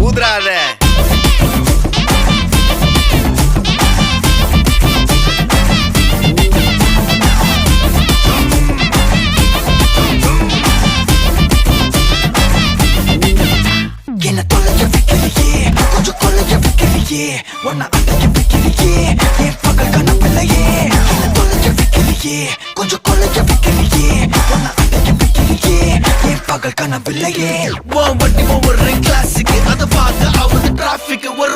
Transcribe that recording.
ஊதுறாத என்ன தொலைய வைக்கிறியே கொஞ்சம் கொலைய வைக்கிறியே உன்னை அடைய வைக்கிறியே என் பகல் கனவில்லையே என்ன தொலைய வைக்கிறியே கொஞ்சம் கொலைய வைக்கிறியே உன்னை அடைய வைக்கிறியே என் பகல் கனவில்லையே வண்டி ஒவ்வொரு கிளாஸுக்கு அதை பார்த்து ஆகுது டிராபிக் ஒரு